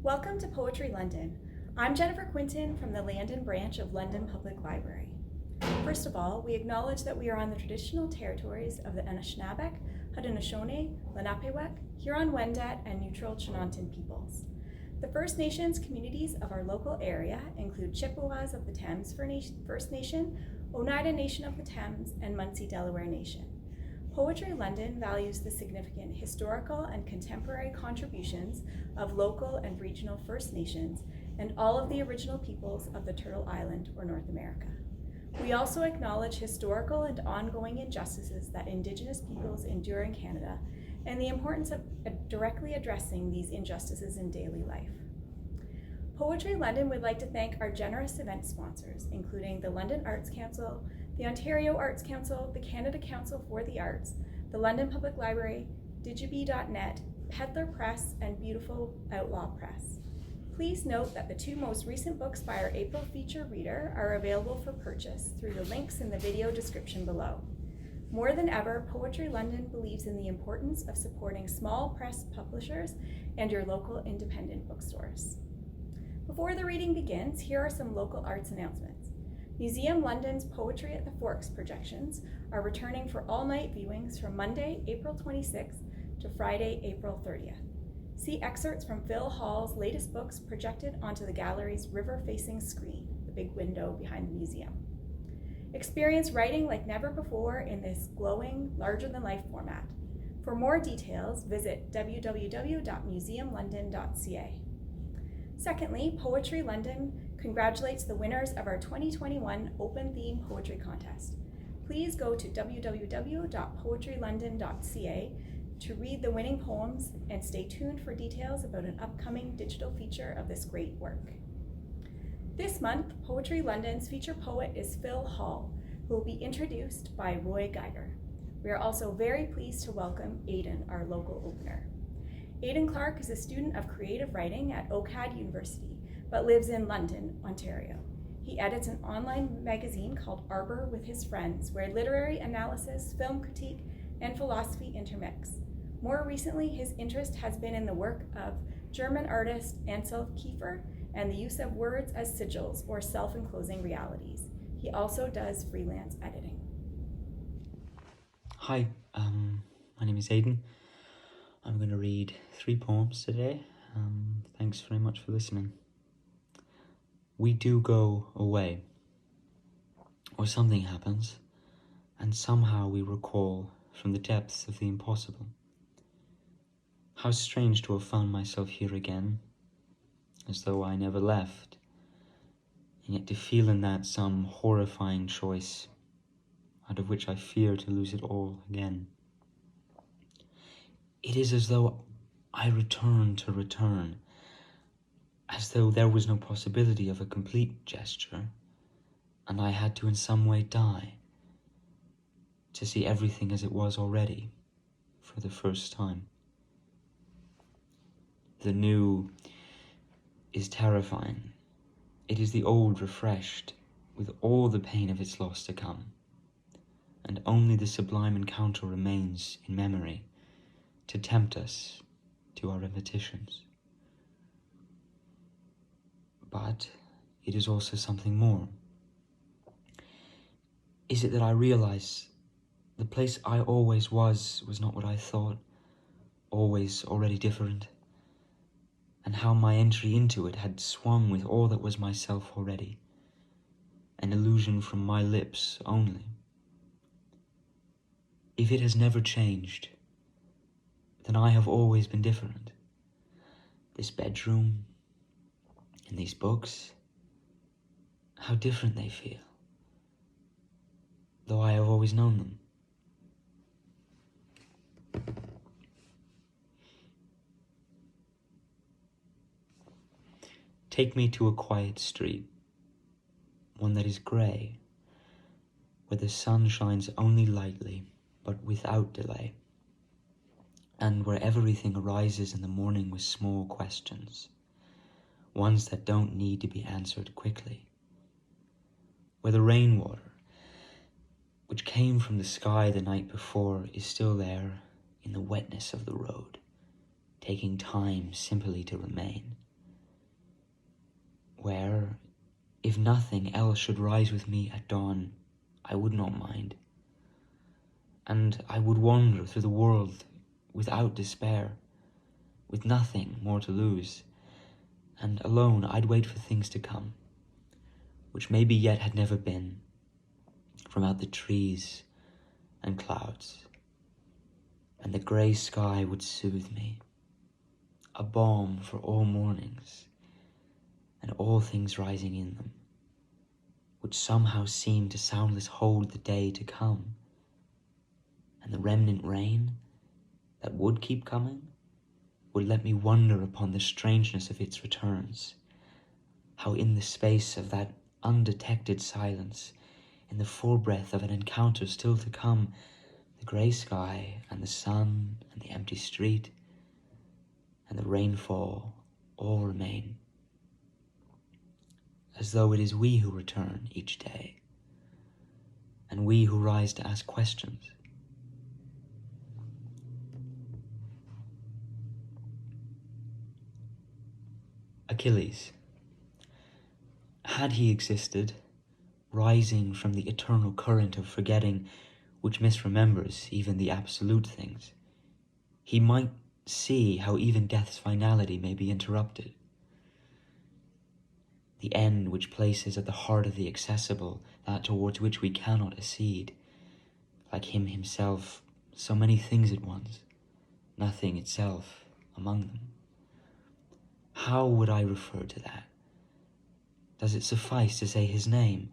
Welcome to Poetry London. I'm Jennifer Quinton from the Landon branch of London Public Library. First of all, we acknowledge that we are on the traditional territories of the Anishinaabe, Haudenosaunee, Lenape, Huron-Wendat, and Neutral Chinantan peoples. The First Nations communities of our local area include Chippewas of the Thames First Nation, Oneida Nation of the Thames, and Munsee Delaware Nation. Poetry London values the significant historical and contemporary contributions of local and regional First Nations and all of the original peoples of the Turtle Island or North America. We also acknowledge historical and ongoing injustices that Indigenous peoples endure in Canada and the importance of directly addressing these injustices in daily life. Poetry London would like to thank our generous event sponsors, including the London Arts Council, the Ontario Arts Council, the Canada Council for the Arts, the London Public Library, digibee.net, Pedlar Press, and beautiful Outlaw Press. Please note that the two most recent books by our April feature reader are available for purchase through the links in the video description below. More than ever, Poetry London believes in the importance of supporting small press publishers and your local independent bookstores. Before the reading begins, here are some local arts announcements. Museum London's Poetry at the Forks projections are returning for all-night viewings from Monday, April 26th to Friday, April 30th. See excerpts from Phil Hall's latest books projected onto the gallery's river-facing screen, the big window behind the museum. Experience writing like never before in this glowing, larger-than-life format. For more details, visit www.museumlondon.ca. Secondly, Poetry London congratulates the winners of our 2021 Open Theme Poetry Contest. Please go to www.poetrylondon.ca to read the winning poems and stay tuned for details about an upcoming digital feature of this great work. This month, Poetry London's feature poet is Phil Hall, who will be introduced by Roy Geiger. We are also very pleased to welcome Aidan, our local opener. Aidan Clark is a student of creative writing at OCAD University, but lives in London, Ontario. He edits an online magazine called Arbour with his friends, where literary analysis, film critique, and philosophy intermix. More recently, his interest has been in the work of German artist Ansel Kiefer and the use of words as sigils or self-enclosing realities. He also does freelance editing. Hi, my name is Aidan. I'm going to read 3 poems today. Thanks very much for listening. We do go away, or something happens, and somehow we recall from the depths of the impossible. How strange to have found myself here again, as though I never left, and yet to feel in that some horrifying choice, out of which I fear to lose it all again. It is as though I return to return, as though there was no possibility of a complete gesture, and I had to in some way die, to see everything as it was already, for the first time. The new is terrifying. It is the old refreshed, with all the pain of its loss to come, and only the sublime encounter remains in memory, to tempt us to our repetitions. But it is also something more. Is it that I realize the place I always was not what I thought, always already different, and how my entry into it had swung with all that was myself already, an illusion from my lips only? If it has never changed, then I have always been different. This bedroom and these books, how different they feel, though I have always known them. Take me to a quiet street, one that is grey, where the sun shines only lightly, but without delay, and where everything arises in the morning with small questions, ones that don't need to be answered quickly, where the rainwater, which came from the sky the night before, is still there in the wetness of the road, taking time simply to remain, where, if nothing else should rise with me at dawn, I would not mind. And I would wander through the world without despair, with nothing more to lose, and alone I'd wait for things to come, which maybe yet had never been, from out the trees and clouds. And the grey sky would soothe me, a balm for all mornings, and all things rising in them, would somehow seem to soundless hold the day to come. And the remnant rain that would keep coming would let me wonder upon the strangeness of its returns, how in the space of that undetected silence, in the forebreath of an encounter still to come, the grey sky and the sun and the empty street and the rainfall all remain, as though it is we who return each day, and we who rise to ask questions. Achilles. Had he existed, rising from the eternal current of forgetting which misremembers even the absolute things, he might see how even death's finality may be interrupted. The end which places at the heart of the accessible that towards which we cannot accede, like him himself, so many things at once, nothing itself among them. How would I refer to that? Does it suffice to say his name,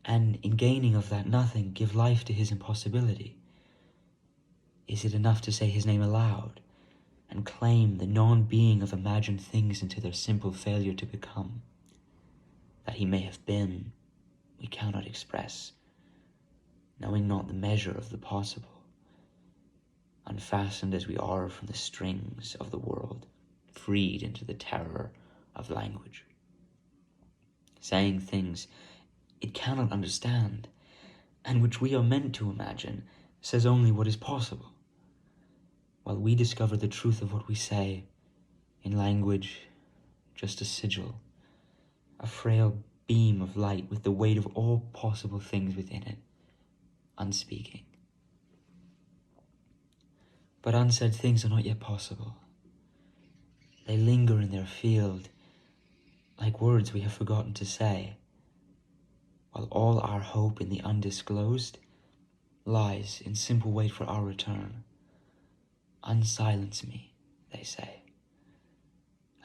and in gaining of that nothing give life to his impossibility? Is it enough to say his name aloud, and claim the non-being of imagined things into their simple failure to become? That he may have been, we cannot express, knowing not the measure of the possible, unfastened as we are from the strings of the world, freed into the terror of language, saying things it cannot understand, and which we are meant to imagine, says only what is possible, while we discover the truth of what we say, in language just a sigil, a frail beam of light with the weight of all possible things within it, unspeaking. But unsaid things are not yet possible. They linger in their field, like words we have forgotten to say, while all our hope in the undisclosed lies in simple wait for our return. Unsilence me, they say,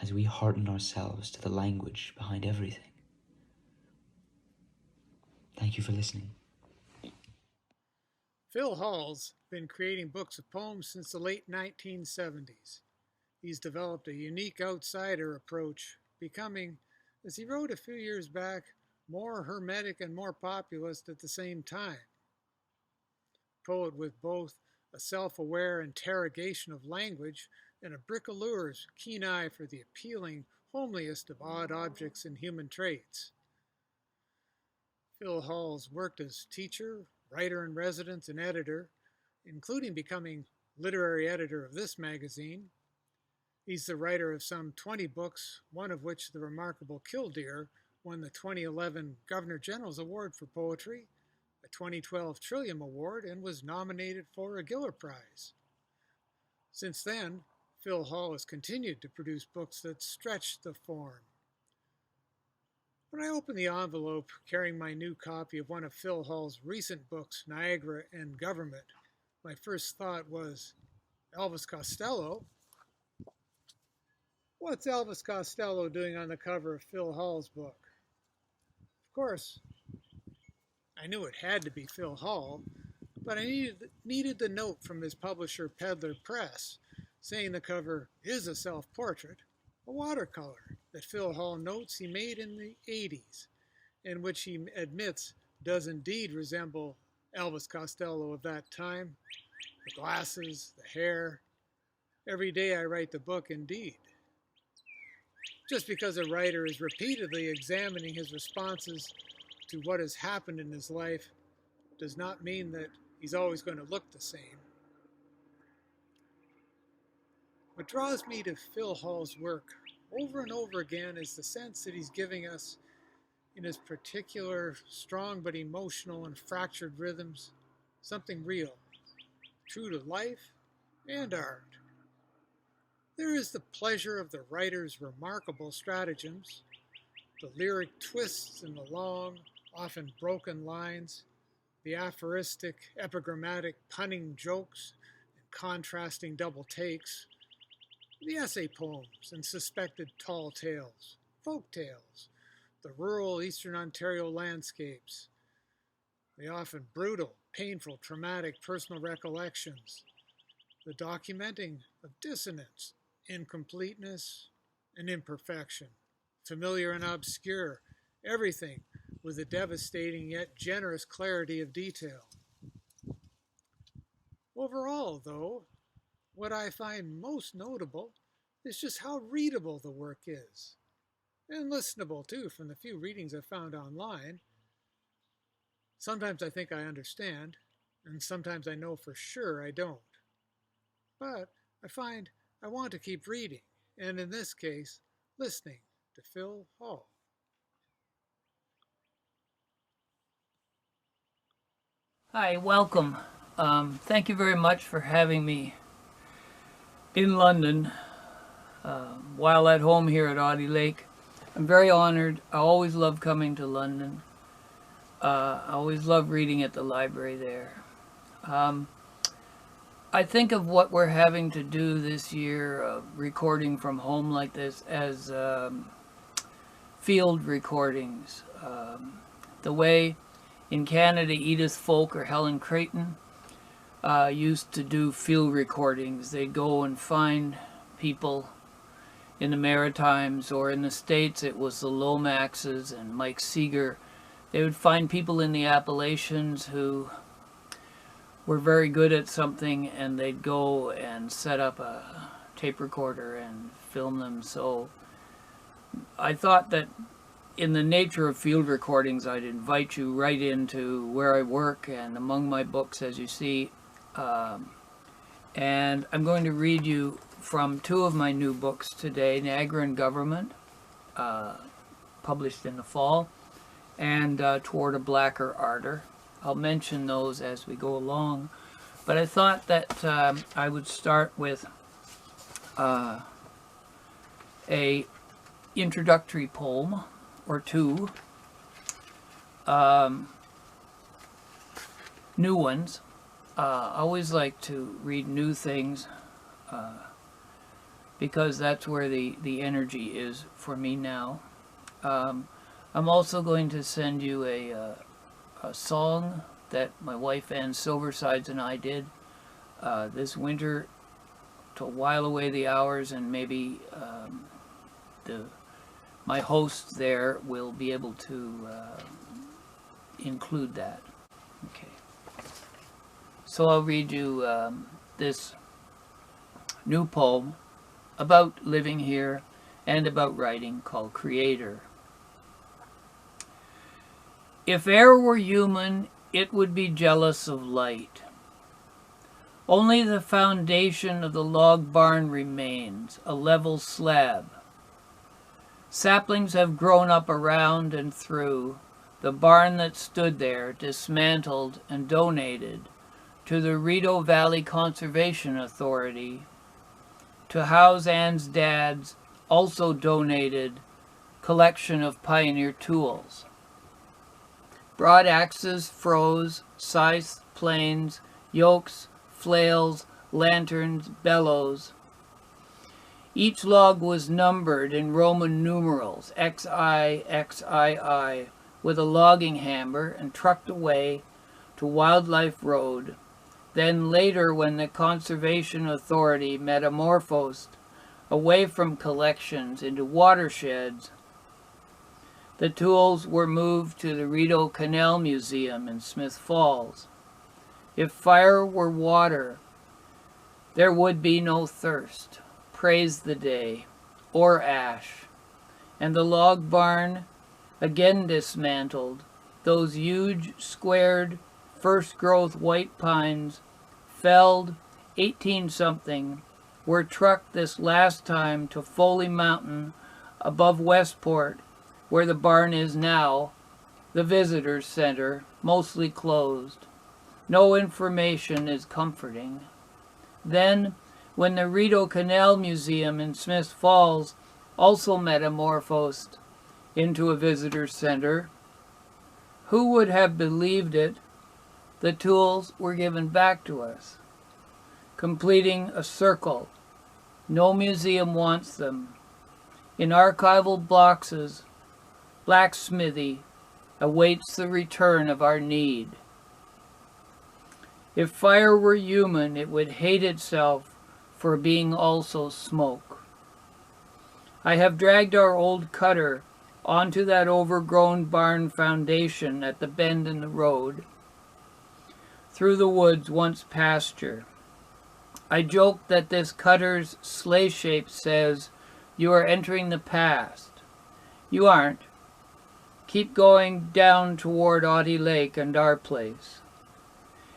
as we hearten ourselves to the language behind everything. Thank you for listening. Phil Hall's been creating books of poems since the late 1970s. He's developed a unique outsider approach, becoming, as he wrote a few years back, more hermetic and more populist at the same time. Poet with both a self-aware interrogation of language and a bricolleur's keen eye for the appealing, homeliest of odd objects and human traits. Phil Hall's worked as teacher, writer-in-residence, and editor, including becoming literary editor of this magazine. He's the writer of some 20 books, one of which, the remarkable Killdeer, won the 2011 Governor General's Award for Poetry, a 2012 Trillium Award, and was nominated for a Geiger Prize. Since then, Phil Hall has continued to produce books that stretch the form. When I opened the envelope carrying my new copy of one of Phil Hall's recent books, Niagara Government, my first thought was, Elvis Costello? What's Elvis Costello doing on the cover of Phil Hall's book? Of course, I knew it had to be Phil Hall, but I needed the note from his publisher Pedlar Press saying the cover is a self-portrait, a watercolor that Phil Hall notes he made in the 80s, and which he admits does indeed resemble Elvis Costello of that time. The glasses, the hair. Every day I write the book, indeed. Just because a writer is repeatedly examining his responses to what has happened in his life does not mean that he's always going to look the same. What draws me to Phil Hall's work, over and over again is the sense that he's giving us in his particular strong but emotional and fractured rhythms, something real, true to life and art. There is the pleasure of the writer's remarkable stratagems, the lyric twists in the long, often broken lines, the aphoristic, epigrammatic, punning jokes and contrasting double takes, the essay poems and suspected tall tales, folk tales, the rural Eastern Ontario landscapes, the often brutal, painful, traumatic personal recollections, the documenting of dissonance, incompleteness, and imperfection, familiar and obscure, everything with a devastating yet generous clarity of detail. Overall, though, what I find most notable is just how readable the work is, and listenable too from the few readings I've found online. Sometimes I think I understand, and sometimes I know for sure I don't. But I find I want to keep reading, and in this case, listening to Phil Hall. Hi, welcome. Thank you very much for having me in London while at home here at Audie Lake. I'm very honored. I always love coming to London. I always love reading at the library there. I think of what we're having to do this year, recording from home like this, as field recordings. The way in Canada, Edith Folk or Helen Creighton used to do field recordings. They'd go and find people in the Maritimes, or in the States it was the Lomaxes and Mike Seeger. They would find people in the Appalachians who were very good at something, and they'd go and set up a tape recorder and film them. So I thought that in the nature of field recordings, I'd invite you right into where I work and among my books, as you see. And I'm going to read you from two of my new books today, Niagara Government, published in the fall, and Toward a Blacker Ardour. I'll mention those as we go along, but I thought that I would start with a introductory poem or two, new ones. I always like to read new things because that's where the energy is for me now. I'm also going to send you a song that my wife Ann Silversides and I did this winter to while away the hours, and maybe my host there will be able to include that. Okay. So I'll read you this new poem about living here and about writing called Creator. If air were human, it would be jealous of light. Only the foundation of the log barn remains, a level slab. Saplings have grown up around and through the barn that stood there, dismantled and donated to the Rideau Valley Conservation Authority, to house Ann's dad's also donated collection of pioneer tools. Broad axes, froes, scythes, planes, yokes, flails, lanterns, bellows. Each log was numbered in Roman numerals, XI, XII, with a logging hammer and trucked away to Wildlife Road. Then later, when the Conservation Authority metamorphosed away from collections into watersheds, the tools were moved to the Rideau Canal Museum in Smith Falls. If fire were water, there would be no thirst. Praise the day, or ash. And the log barn, again dismantled, those huge, squared, first-growth white pines, felled 18-something, were trucked this last time to Foley Mountain above Westport, where the barn is now, the visitors' center, mostly closed. No information is comforting. Then, when the Rideau Canal Museum in Smith Falls also metamorphosed into a visitor center, who would have believed it? The tools were given back to us, completing a circle. No museum wants them. In archival boxes, blacksmithy awaits the return of our need. If fire were human, it would hate itself for being also smoke. I have dragged our old cutter onto that overgrown barn foundation at the bend in the road, through the woods once pasture. I joke that this cutter's sleigh shape says, "You are entering the past." You aren't. Keep going down toward Audie Lake and our place.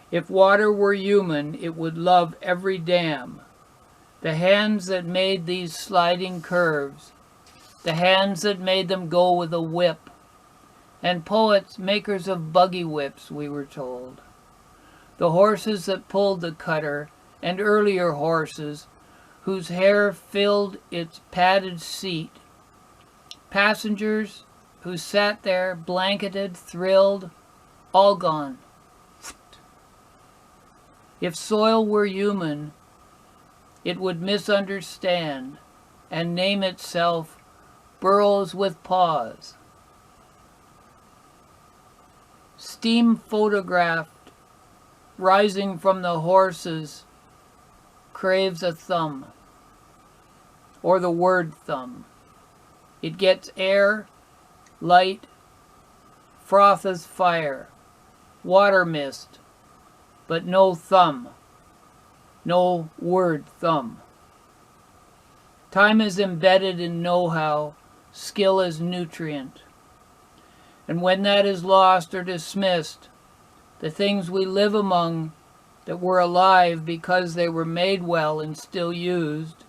If water were human, it would love every dam. The hands that made these sliding curves, the hands that made them go with a whip, and poets, makers of buggy whips, we were told. The horses that pulled the cutter, and earlier horses, whose hair filled its padded seat. Passengers who sat there, blanketed, thrilled, all gone. If soil were human, it would misunderstand and name itself Burrows with Paws. Steam photographed rising from the horses craves a thumb, or the word thumb. It gets air, light, froth as fire, water mist, but no thumb, no word thumb. Time is embedded in know-how, skill is nutrient. And when that is lost or dismissed, the things we live among that were alive because they were made well and still used,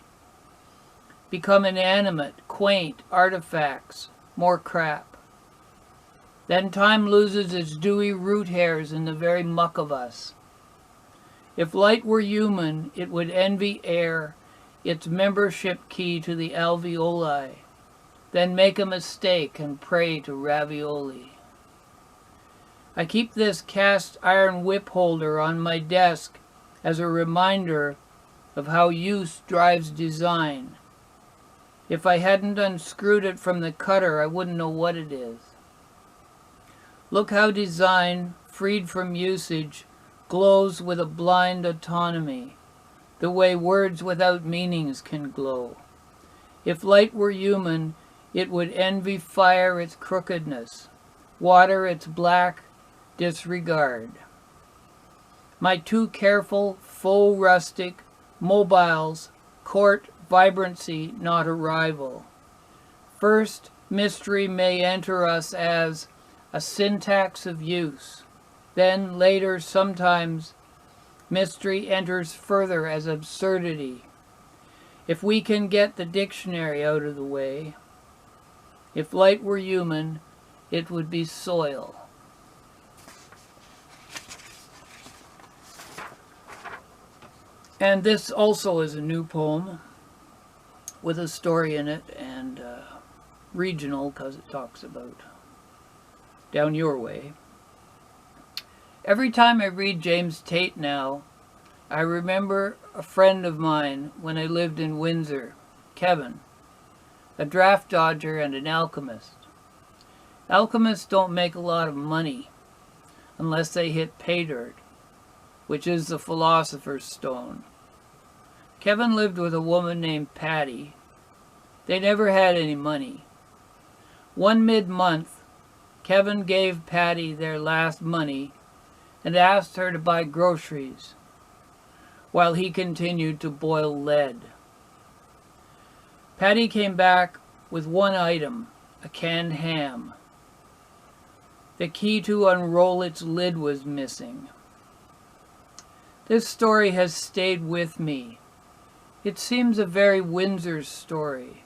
become inanimate, quaint artifacts, more crap. Then time loses its dewy root hairs in the very muck of us. If light were human, it would envy air, its membership key to the alveoli, then make a mistake and pray to ravioli. I keep this cast iron whip holder on my desk as a reminder of how use drives design. If I hadn't unscrewed it from the cutter, I wouldn't know what it is. Look how design, freed from usage, glows with a blind autonomy, the way words without meanings can glow. If light were human, it would envy fire its crookedness, water its black disregard. My too careful, faux rustic, mobiles court vibrancy, not arrival. First, mystery may enter us as a syntax of use. Then, later, sometimes, mystery enters further as absurdity. If we can get the dictionary out of the way, if light were human, it would be soil. And this also is a new poem with a story in it, and regional because it talks about down your way. Every time I read James Tate now, I remember a friend of mine when I lived in Windsor, Kevin, a draft dodger and an alchemist. Alchemists don't make a lot of money unless they hit pay dirt, which is the philosopher's stone. Kevin lived with a woman named Patty. They never had any money. One mid-month, Kevin gave Patty their last money and asked her to buy groceries while he continued to boil lead. Patty came back with one item, a canned ham. The key to unroll its lid was missing. This story has stayed with me. It seems a very Windsor story.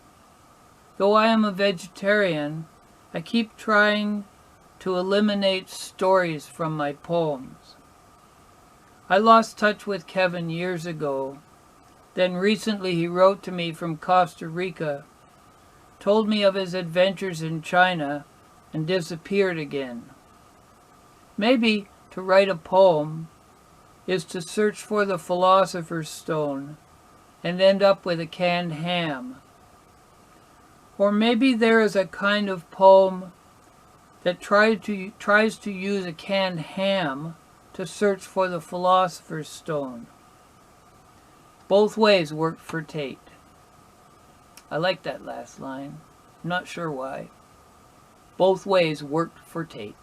Though I am a vegetarian, I keep trying to eliminate stories from my poems. I lost touch with Kevin years ago. Then recently he wrote to me from Costa Rica, told me of his adventures in China, and disappeared again. Maybe to write a poem is to search for the philosopher's stone and end up with a canned ham. Or maybe there is a kind of poem that tries to use a canned ham to search for the philosopher's stone. Both ways worked for Tate. I like that last line. I'm not sure why. Both ways worked for Tate.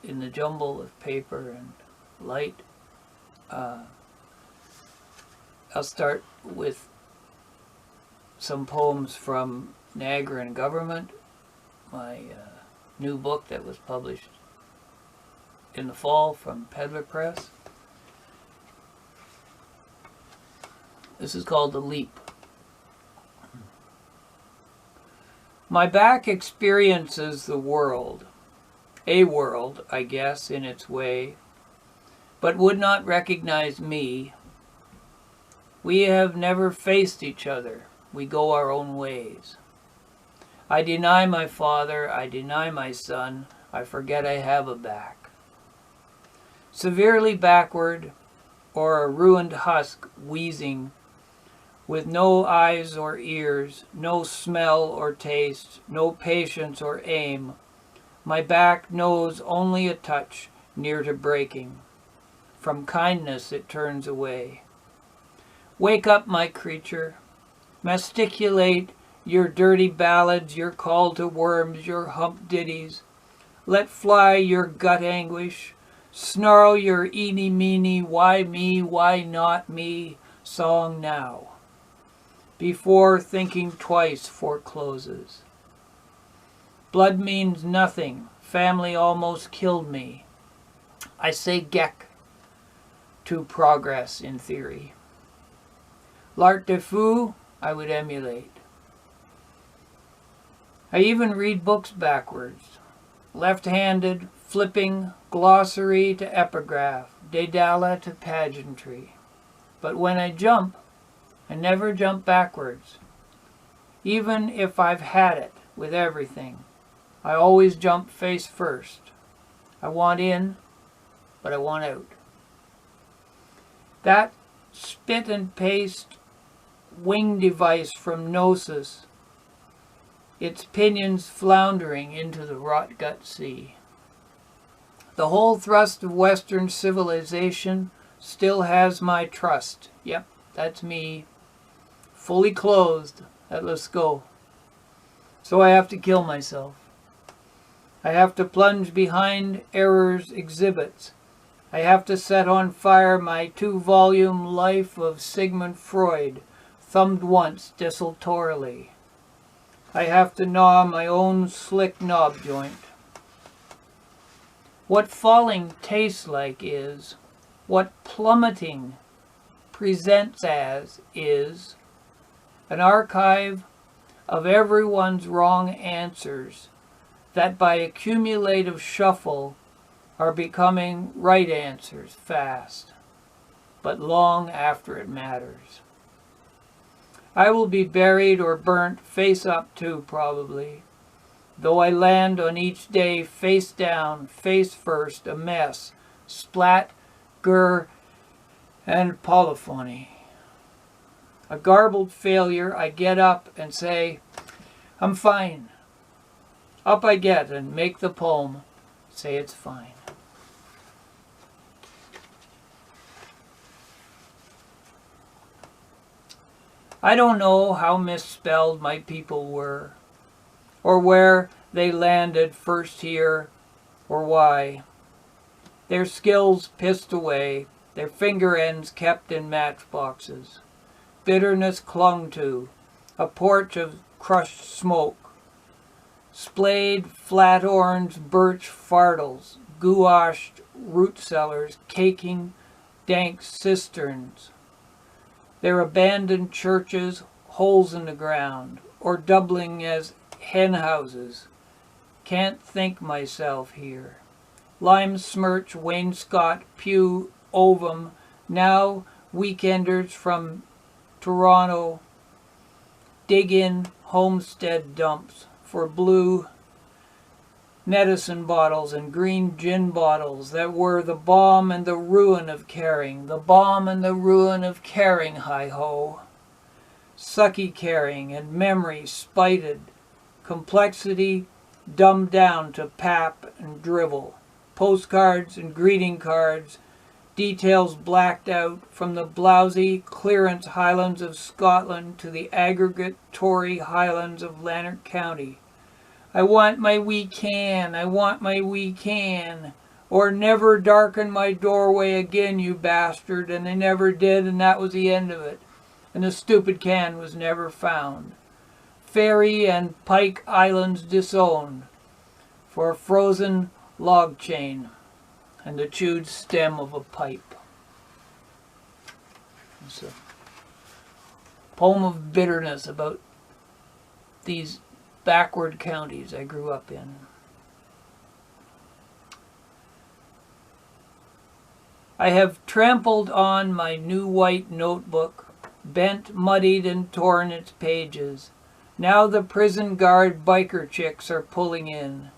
In the jumble of paper and light, I'll start with some poems from Niagara Government, my new book that was published in the fall from Pedlar Press. This is called The Leap. My back experiences the world, a world, I guess, in its way, but would not recognize me. We have never faced each other. We go our own ways. I deny my father, I deny my son, I forget I have a back. Severely backward, or a ruined husk wheezing, with no eyes or ears, no smell or taste, no patience or aim, my back knows only a touch near to breaking. From kindness it turns away. Wake up, my creature. Masticulate your dirty ballads, your call to worms, your hump ditties. Let fly your gut anguish. Snarl your eeny meeny, why me, why not me song now, before thinking twice forecloses. Blood means nothing. Family almost killed me. I say geck to progress in theory. L'art de fou, I would emulate. I even read books backwards. Left-handed, flipping, glossary to epigraph, Daedala to pageantry. But when I jump, I never jump backwards. Even if I've had it with everything, I always jump face first. I want in, but I want out. That spit and paste wing device from Gnosis, its pinions floundering into the rot gut sea. The whole thrust of Western civilization still has my trust. Yep, that's me, fully clothed at Lascaux. So I have to kill myself. I have to plunge behind error's exhibits. I have to set on fire my 2-volume Life of Sigmund Freud, thumbed once desultorily. I have to gnaw my own slick knob joint. What falling tastes like is, what plummeting presents as is, an archive of everyone's wrong answers that by accumulative shuffle are becoming right answers fast, but long after it matters. I will be buried or burnt face up too, probably, though I land on each day face down, face first, a mess, splat, gur, and polyphony. A garbled failure, I get up and say, I'm fine. Up I get and make the poem say it's fine. I don't know how misspelled my people were, or where they landed first here, or why. Their skills pissed away, their finger ends kept in matchboxes. Bitterness clung to, a porch of crushed smoke. Splayed, flat orange birch fardels, gouached root cellars caking dank cisterns. Their abandoned churches, holes in the ground, or doubling as hen houses. Can't think myself here. Lime smirch, wainscot, pew, ovum, now weekenders from Toronto dig in homestead dumps for blue medicine bottles and green gin bottles that were the balm and the ruin of caring, the balm and the ruin of caring, hi-ho. Sucky caring and memory spited, complexity dumbed down to pap and drivel, postcards and greeting cards, details blacked out from the blousy clearance highlands of Scotland to the aggregate Tory highlands of Lanark County. I want my wee can, I want my wee can, or never darken my doorway again, you bastard, and they never did, and that was the end of it, and the stupid can was never found. Ferry and Pike Islands disowned for a frozen log chain and the chewed stem of a pipe. It's a poem of bitterness about these backward counties I grew up in. I have trampled on my new white notebook, bent, muddied, and torn its pages. Now the prison guard biker chicks are pulling in.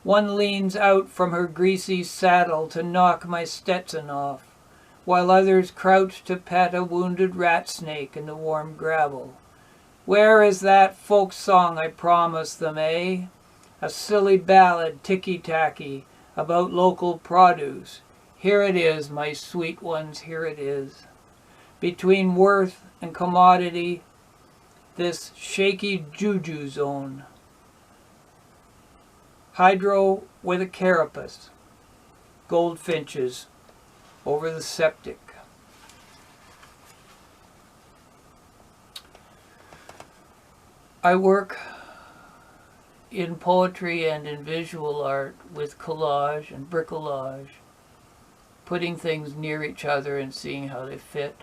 One leans out from her greasy saddle to knock my Stetson off, while others crouch to pet a wounded rat snake in the warm gravel. Where is that folk song I promised them, eh? A silly ballad, ticky-tacky, about local produce. Here it is, my sweet ones, here it is. Between worth and commodity, this shaky juju zone. Hydro with a carapace. Goldfinches over the septic. I work in poetry and in visual art with collage and bricolage, putting things near each other and seeing how they fit.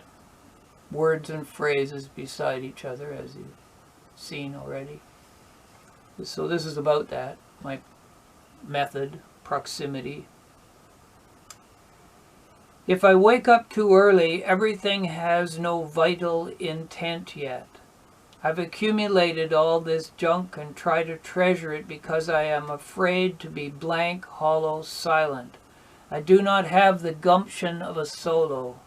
Words and phrases beside each other, as you've seen already. So this is about that, my method, proximity. If I wake up too early, everything has no vital intent yet. I've accumulated all this junk and try to treasure it because I am afraid to be blank, hollow, silent. I do not have the gumption of a solo.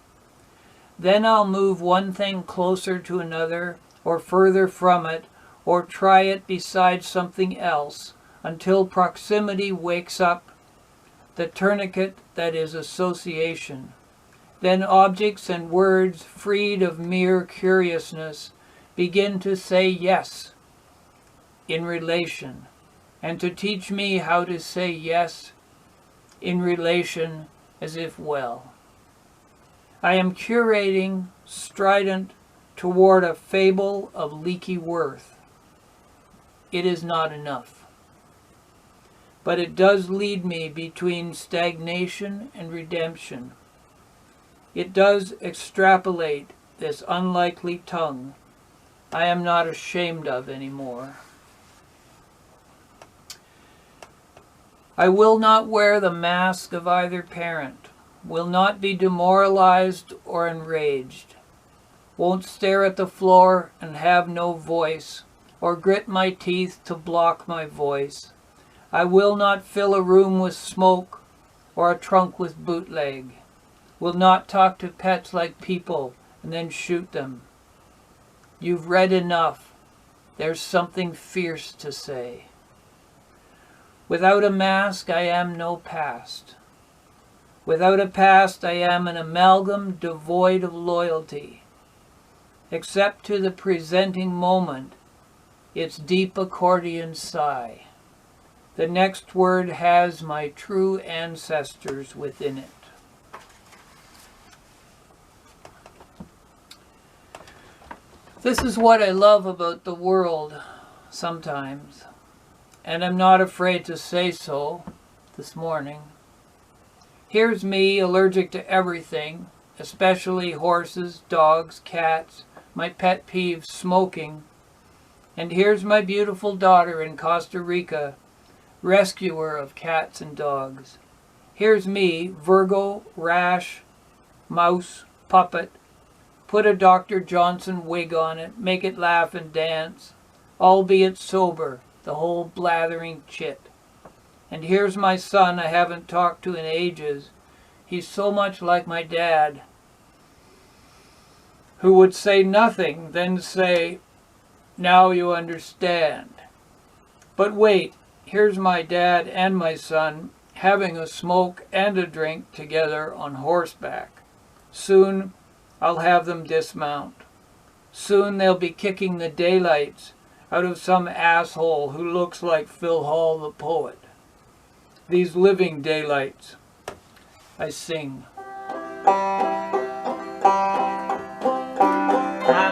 Then I'll move one thing closer to another, or further from it, or try it beside something else, until proximity wakes up the tourniquet that is association. Then objects and words, freed of mere curiousness, begin to say yes in relation, and to teach me how to say yes in relation as if well. I am curating strident toward a fable of leaky worth. It is not enough. But it does lead me between stagnation and redemption. It does extrapolate this unlikely tongue I am not ashamed of anymore. I will not wear the mask of either parent, will not be demoralized or enraged, won't stare at the floor and have no voice, or grit my teeth to block my voice. I will not fill a room with smoke or a trunk with bootleg, will not talk to pets like people and then shoot them. You've read enough. There's something fierce to say. Without a mask, I am no past. Without a past, I am an amalgam devoid of loyalty, except to the presenting moment, its deep accordion sigh. The next word has my true ancestors within it. This is what I love about the world sometimes, and I'm not afraid to say so this morning. Here's me, allergic to everything, especially horses, dogs, cats, my pet peeve, smoking. And here's my beautiful daughter in Costa Rica, rescuer of cats and dogs. Here's me, Virgo, rash, mouse, puppet. Put a Dr. Johnson wig on it, make it laugh and dance, albeit sober, the whole blathering chit. And here's my son I haven't talked to in ages. He's so much like my dad, who would say nothing, then say, "Now you understand." But wait, here's my dad and my son having a smoke and a drink together on horseback. Soon I'll have them dismount. Soon they'll be kicking the daylights out of some asshole who looks like Phil Hall the poet. These living daylights. I sing. I'm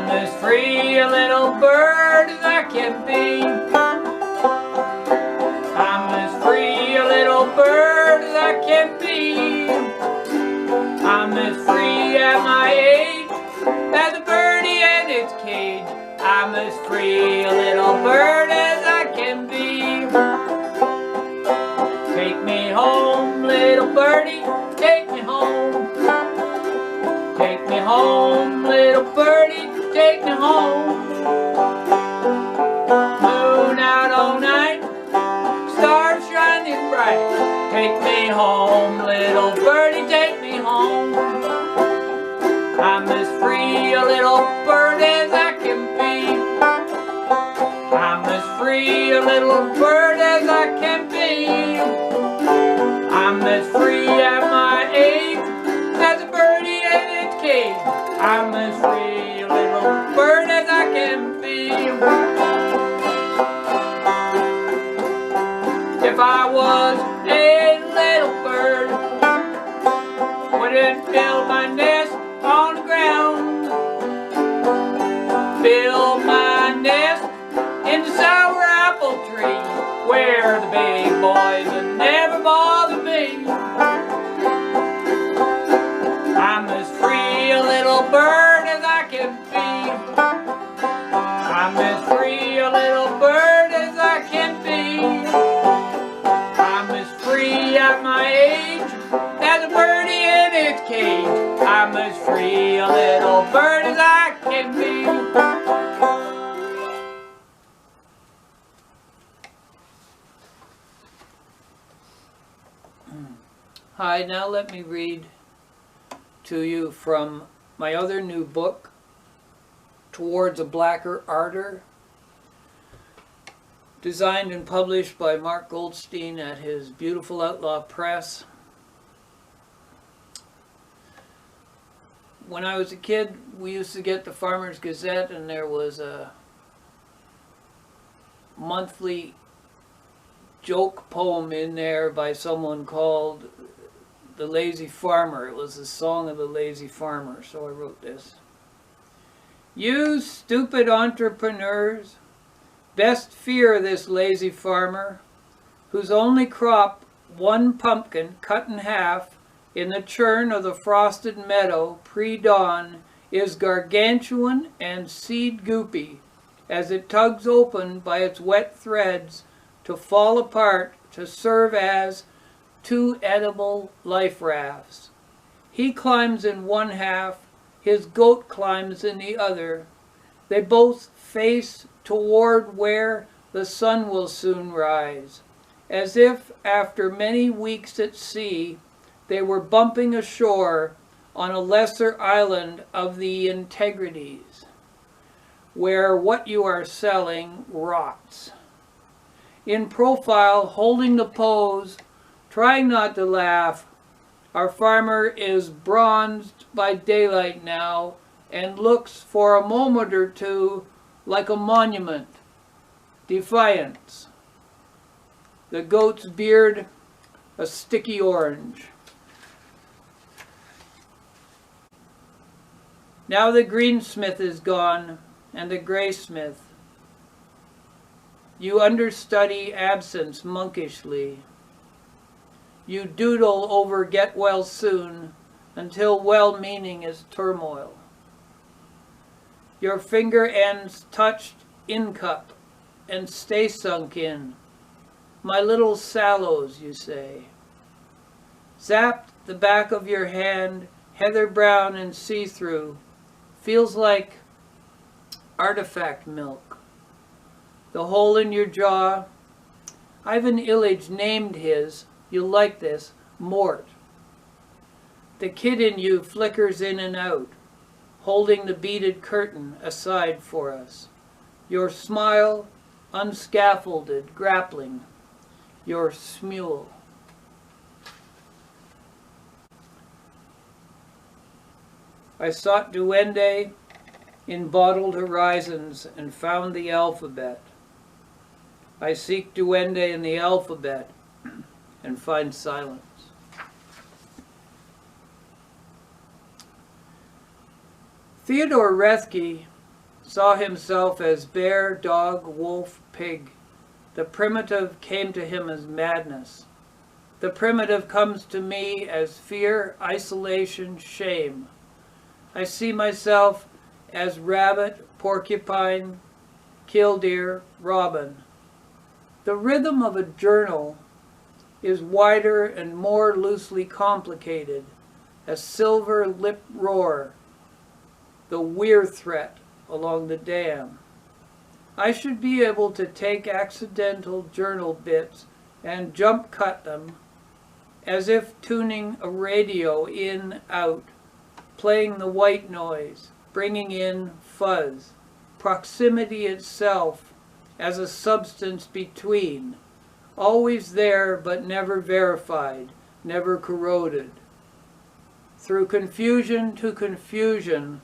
as free a little bird as I can be. I'm as free a little bird as I can be. I'm as free at my age as a birdie in its cage. I'm as free a little bird as I can be. Take me home, little birdie, take me home. Take me home, little birdie, take me home. Moon out all night, stars shining bright. Take me home, little birdie, take me home. I'm as free a little bird as I can be. I'm as free a little bird as I can be. I'm as free at my age as a birdie in its cage. I'm as free a little bird as I can be. If I was a little bird, wouldn't build my nest on the ground. Build my nest in the sour apple tree, where the big boys would never bother me. I'm as free a little bird as I can be. I'm as free a little bird as I can be. I'm as free at my age as a birdie in its cage. I'm as free a little bird as I can be. Hi, now let me read to you from my other new book, Towards a Blacker Ardour, designed and published by Mark Goldstein at his beautiful Outlaw Press. When I was a kid, we used to get the Farmer's Gazette, and there was a monthly joke poem in there by someone called The Lazy Farmer. It was a song of the lazy farmer, so I wrote this. You stupid entrepreneurs, best fear this lazy farmer, whose only crop, one pumpkin cut in half in the churn of the frosted meadow pre-dawn, is gargantuan and seed goopy as it tugs open by its wet threads to fall apart to serve as two edible life rafts. He climbs in one half, his goat climbs in the other. They both face toward where the sun will soon rise, as if after many weeks at sea they were bumping ashore on a lesser island of the integrities, where what you are selling rots. In profile, holding the pose, trying not to laugh, our farmer is bronzed by daylight now and looks for a moment or two like a monument. Defiance. The goat's beard, a sticky orange. Now the greensmith is gone, and the graysmith. You understudy absence monkishly. you doodle over get well soon until well-meaning is turmoil. Your finger ends touched in cup and stay sunk in. My little sallows, you say. Zapped the back of your hand, heather brown and see-through, feels like artifact milk. The hole in your jaw, Ivan Illich named his, you'll like this, Mort. The kid in you flickers in and out, holding the beaded curtain aside for us. Your smile, unscaffolded, grappling. Your smule. I sought duende in bottled horizons and found the alphabet. I seek duende in the alphabet and find silence. Theodore Rethke saw himself as bear, dog, wolf, pig. The primitive came to him as madness. The primitive comes to me as fear, isolation, shame. I see myself as rabbit, porcupine, killdeer, robin. The rhythm of a journal is wider and more loosely complicated, a silver lip roar, the weir threat along the dam. I should be able to take accidental journal bits and jump cut them as if tuning a radio in, out, playing the white noise, bringing in fuzz, proximity itself as a substance between, always there but never verified, never corroded. Through confusion to confusion,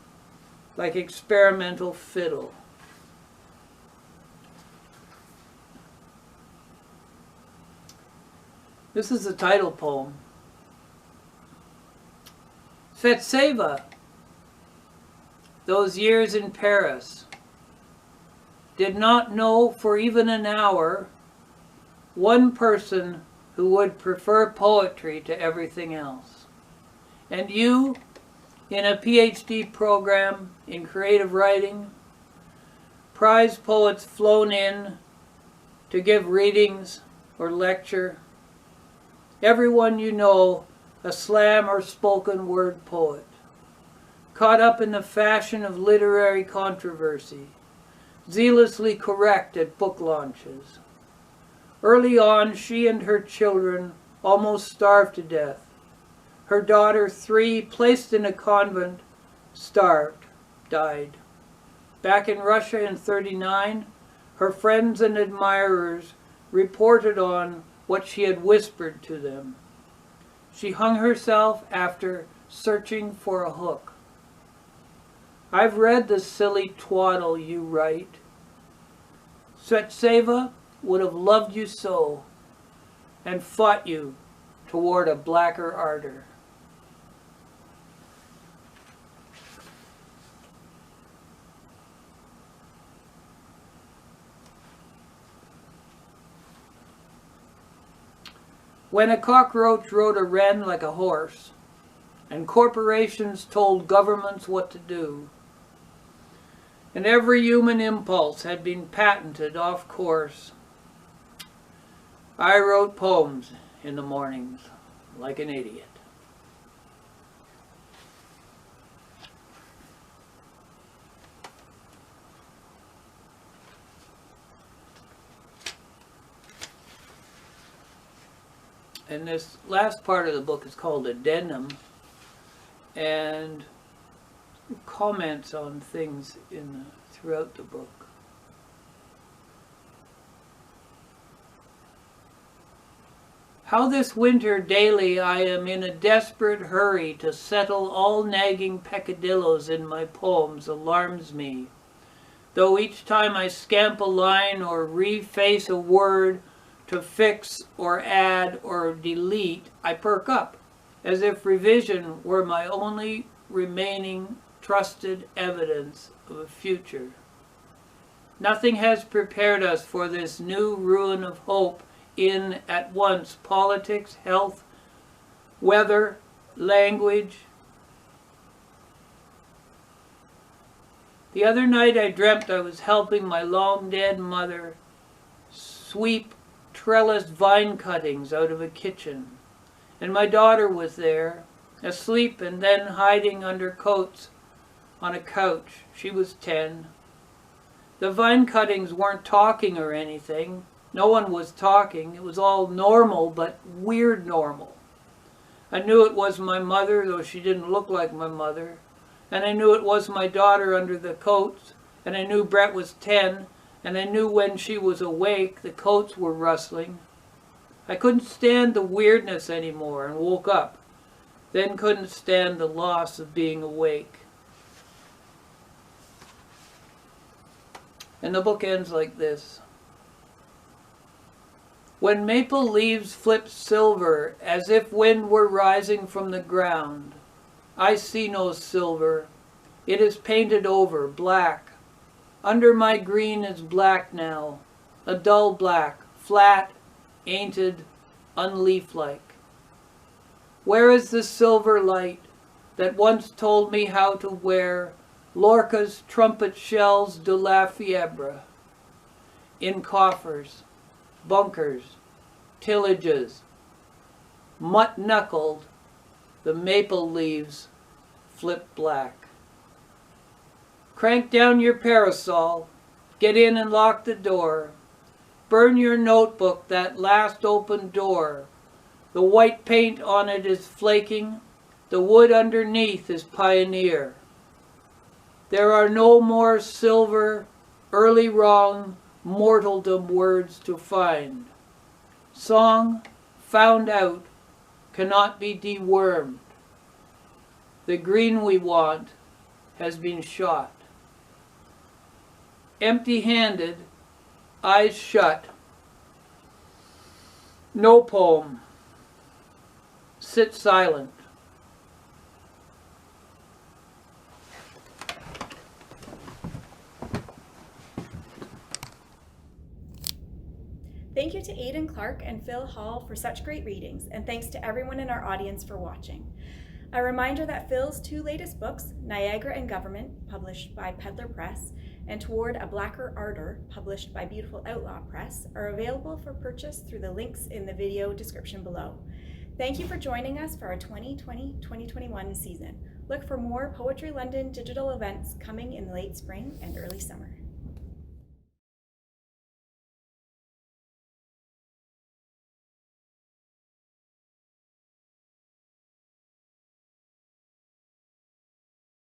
like experimental fiddle. This is the title poem. Fetseva, those years in Paris, did not know for even an hour one person who would prefer poetry to everything else. And you, in a PhD program in creative writing, prize poets flown in to give readings or lecture, everyone you know a slam or spoken word poet, caught up in the fashion of literary controversy, zealously correct at book launches. Early on, she and her children almost starved to death. Her daughter, 3, placed in a convent, starved, died. Back in Russia in '39, her friends and admirers reported on what she had whispered to them. She hung herself after searching for a hook. I've read the silly twaddle you write. Svetseva would have loved you so and fought you toward a Blacker Ardour. When a cockroach rode a wren like a horse, and corporations told governments what to do, and every human impulse had been patented off course, I wrote poems in the mornings like an idiot. And this last part of the book is called Addendum, and comments on things throughout the book. How this winter daily I am in a desperate hurry to settle all nagging peccadillos in my poems alarms me, though each time I scamp a line or reface a word to fix or add or delete, I perk up, as if revision were my only remaining trusted evidence of a future. Nothing has prepared us for this new ruin of hope in, at once, politics, health, weather, language. The other night I dreamt I was helping my long-dead mother sweep trellised vine cuttings out of a kitchen, and my daughter was there, asleep and then hiding under coats on a couch. She was 10. The vine cuttings weren't talking or anything. No one was talking. It was all normal, but weird normal. I knew it was my mother, though she didn't look like my mother. And I knew it was my daughter under the coats. And I knew Brett was 10. And I knew when she was awake, the coats were rustling. I couldn't stand the weirdness anymore and woke up. Then couldn't stand the loss of being awake. And the book ends like this. When maple leaves flip silver, as if wind were rising from the ground, I see no silver. It is painted over, black. Under my green is black now, a dull black, flat, ainted, unleaf-like. Where is the silver light that once told me how to wear Lorca's trumpet shells de la Fiebre? In coffers, bunkers, tillages, mutt-knuckled, the maple leaves flip black. Crank down your parasol, get in and lock the door. Burn your notebook, that last open door. The white paint on it is flaking, the wood underneath is pioneer. There are no more silver, early wrong, mortaldom words to find. Song, found out, cannot be dewormed. The green we want has been shot. Empty-handed, eyes shut. No poem. Sit silent. Thank you to Aidan Clark and Phil Hall for such great readings, and thanks to everyone in our audience for watching. A reminder that Phil's 2 latest books, Niagara Government, published by Pedlar Press, and Toward a Blacker Ardour, published by beautiful Outlaw Press, are available for purchase through the links in the video description below. Thank you for joining us for our 2020-2021 season. Look for more Poetry London digital events coming in the late spring and early summer.